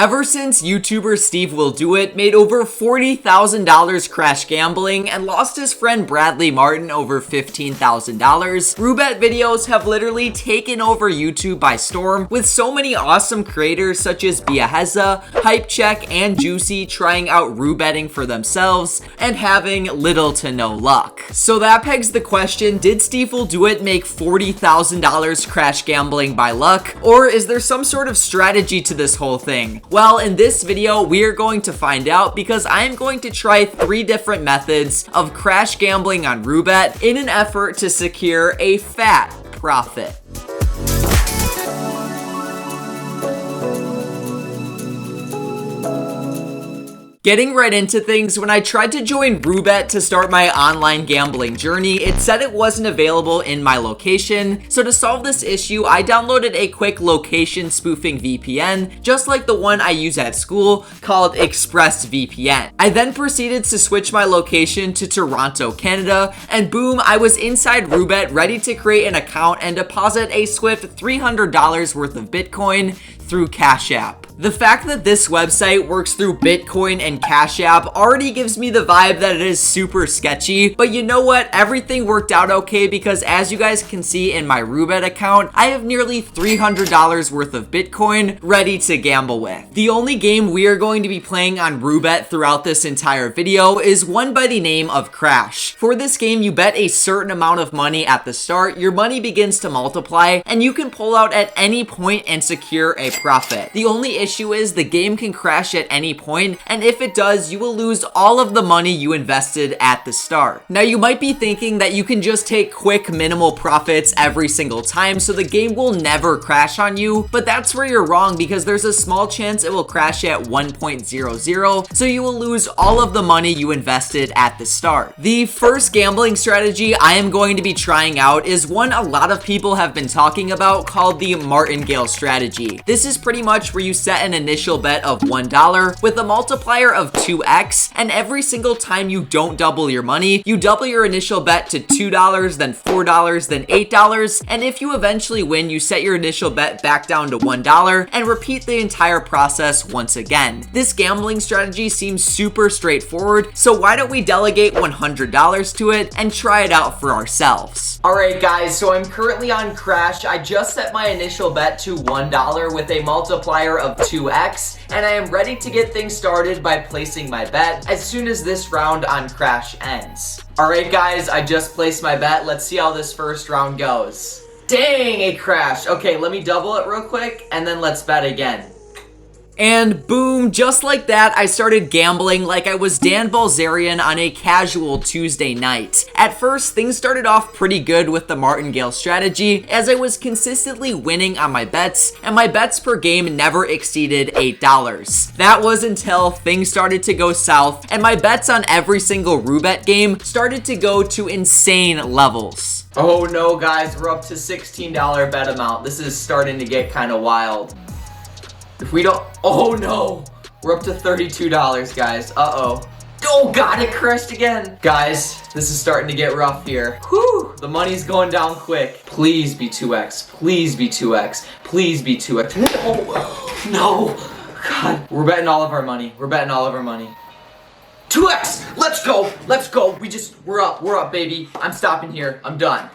Ever since YouTuber Steve Will Do It made over $40,000 crash gambling and lost his friend Bradley Martin over $15,000, Roobet videos have literally taken over YouTube by storm, with so many awesome creators such as Biaheza, Hypecheck, and Juicy trying out Roobetting for themselves and having little to no luck. So that pegs the question, did Steve Will Do It make $40,000 crash gambling by luck, or is there some sort of strategy to this whole thing? Well, in this video, we are going to find out because I am going to try 3 different methods of crash gambling on Roobet in an effort to secure a fat profit. Getting right into things, when I tried to join Roobet to start my online gambling journey, it said it wasn't available in my location. So to solve this issue, I downloaded a quick location spoofing VPN, just like the one I use at school, called ExpressVPN. I then proceeded to switch my location to Toronto, Canada, and boom, I was inside Roobet ready to create an account and deposit a swift $300 worth of Bitcoin through Cash App. The fact that this website works through Bitcoin and Cash App already gives me the vibe that it is super sketchy, but you know what? Everything worked out okay because as you guys can see in my Roobet account, I have nearly $300 worth of Bitcoin ready to gamble with. The only game we are going to be playing on Roobet throughout this entire video is one by the name of Crash. For this game, you bet a certain amount of money at the start, your money begins to multiply, and you can pull out at any point and secure a profit. The only issue is the game can crash at any point, and if it does, you will lose all of the money you invested at the start. Now, you might be thinking that you can just take quick minimal profits every single time so the game will never crash on you, but that's where you're wrong because there's a small chance it will crash at 1.00, so you will lose all of the money you invested at the start. The first gambling strategy I am going to be trying out is one a lot of people have been talking about, called the Martingale strategy. This is pretty much where you set an initial bet of $1 with a multiplier of 2x, and every single time you don't double your money, you double your initial bet to $2, then $4, then $8, and if you eventually win, you set your initial bet back down to $1 and repeat the entire process once again. This gambling strategy seems super straightforward, so why don't we delegate $100 to it and try it out for ourselves. Alright guys, so I'm currently on Crash. I just set my initial bet to $1 with a multiplier of 2x, and I am ready to get things started by placing my bet as soon as this round on Crash ends. Alright guys, I just placed my bet. Let's see how this first round goes. Dang, it crashed. Okay, let me double it real quick, and then let's bet again. And boom, just like that, I started gambling like I was Dan Bilzerian on a casual Tuesday night. At first, things started off pretty good with the Martingale strategy, as I was consistently winning on my bets, and my bets per game never exceeded $8. That was until things started to go south, and my bets on every single Roobet game started to go to insane levels. Oh no, guys, we're up to $16 bet amount. This is starting to get kind of wild. If we don't, oh no, we're up to $32, guys. Uh-oh. Oh God, it crashed again. Guys, this is starting to get rough here. Whew, the money's going down quick. Please be 2x, please be 2x, please be 2x. No, no, God. We're betting all of our money. We're betting all of our money. 2x, let's go, let's go. We're up, baby. I'm stopping here, I'm done.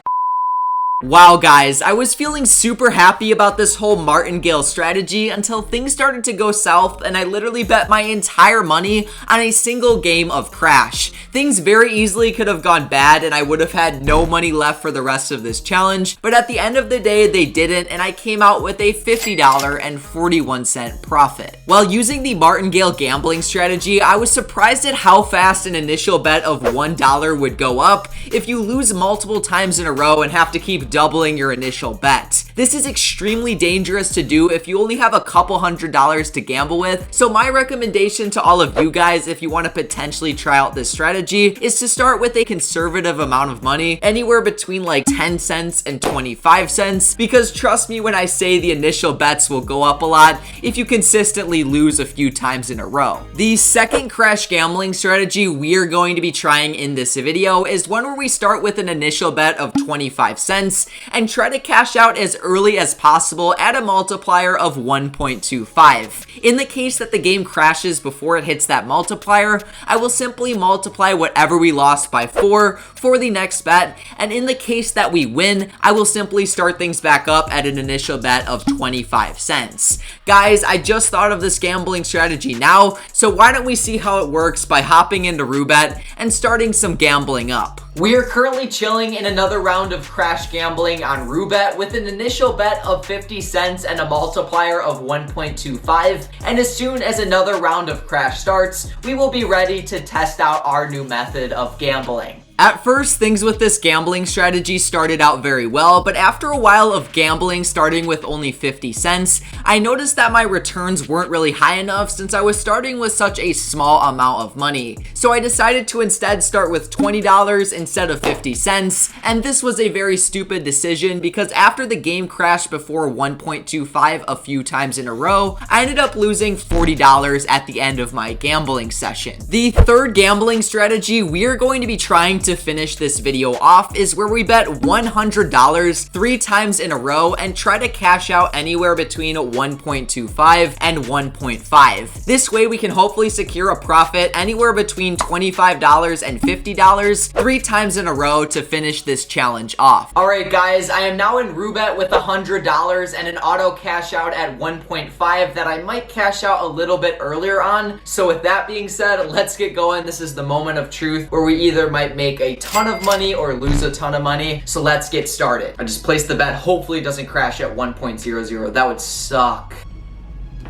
Wow guys, I was feeling super happy about this whole Martingale strategy until things started to go south and I literally bet my entire money on a single game of Crash. Things very easily could have gone bad and I would have had no money left for the rest of this challenge, but at the end of the day they didn't, and I came out with a $50.41 profit. While using the Martingale gambling strategy, I was surprised at how fast an initial bet of $1 would go up if you lose multiple times in a row and have to keep doubling your initial bet. This is extremely dangerous to do if you only have a couple $100s to gamble with, so my recommendation to all of you guys if you want to potentially try out this strategy is to start with a conservative amount of money, anywhere between like 10 cents and 25 cents, because trust me when I say the initial bets will go up a lot if you consistently lose a few times in a row. The second Crash gambling strategy we are going to be trying in this video is one where we start with an initial bet of 25 cents and try to cash out as early as possible at a multiplier of 1.25. In the case that the game crashes before it hits that multiplier, I will simply multiply whatever we lost by 4 for the next bet, and in the case that we win, I will simply start things back up at an initial bet of 25 cents. Guys, I just thought of this gambling strategy now, so why don't we see how it works by hopping into Roobet and starting some gambling up. We are currently chilling in another round of crash gambling on Roobet with an initial bet of 50 cents and a multiplier of 1.25, and as soon as another round of crash starts, we will be ready to test out our new method of gambling. At first, things with this gambling strategy started out very well, but after a while of gambling starting with only 50 cents, I noticed that my returns weren't really high enough since I was starting with such a small amount of money. So I decided to instead start with $20 instead of 50 cents, and this was a very stupid decision because after the game crashed before 1.25 a few times in a row, I ended up losing $40 at the end of my gambling session. The third gambling strategy we are going to be trying to finish this video off is where we bet $100 3 times in a row and try to cash out anywhere between 1.25 and 1.5. This way we can hopefully secure a profit anywhere between $25 and $50 3 times in a row to finish this challenge off. Alright guys, I am now in Roobet with $100 and an auto cash out at 1.5 that I might cash out a little bit earlier on. So with that being said, let's get going. This is the moment of truth where we either might make a ton of money or lose a ton of money. So let's get started. I just placed the bet. Hopefully it doesn't crash at 1.00. That would suck.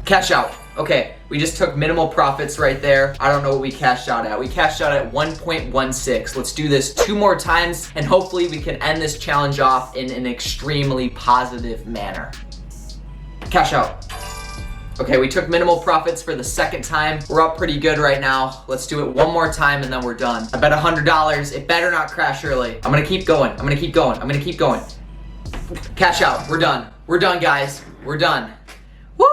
Cash out. Okay, we just took minimal profits right there. I don't know what we cashed out at. We cashed out at 1.16. Let's do this 2 more times and hopefully we can end this challenge off in an extremely positive manner. Cash out. Okay, we took minimal profits for the second time. We're up pretty good right now. Let's do it one more time and then we're done. I bet $100. It better not crash early. I'm gonna keep going. I'm gonna keep going. I'm gonna keep going. Cash out. We're done. We're done, guys. We're done. Woo!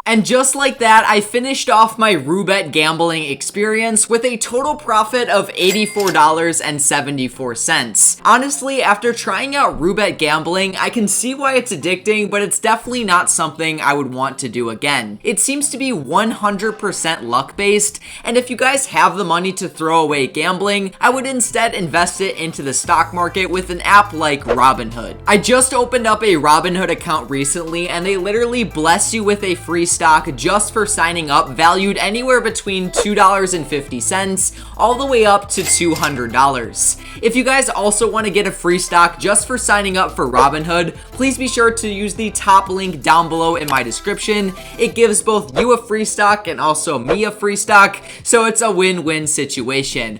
And just like that, I finished off my Roobet gambling experience with a total profit of $84.74. Honestly, after trying out Roobet gambling, I can see why it's addicting, but it's definitely not something I would want to do again. It seems to be 100% luck-based, and if you guys have the money to throw away gambling, I would instead invest it into the stock market with an app like Robinhood. I just opened up a Robinhood account recently, and they literally bless you with a free stock just for signing up, valued anywhere between $2.50 all the way up to $200. If you guys also want to get a free stock just for signing up for Robinhood, please be sure to use the top link down below in my description. It gives both you a free stock and also me a free stock, so it's a win-win situation.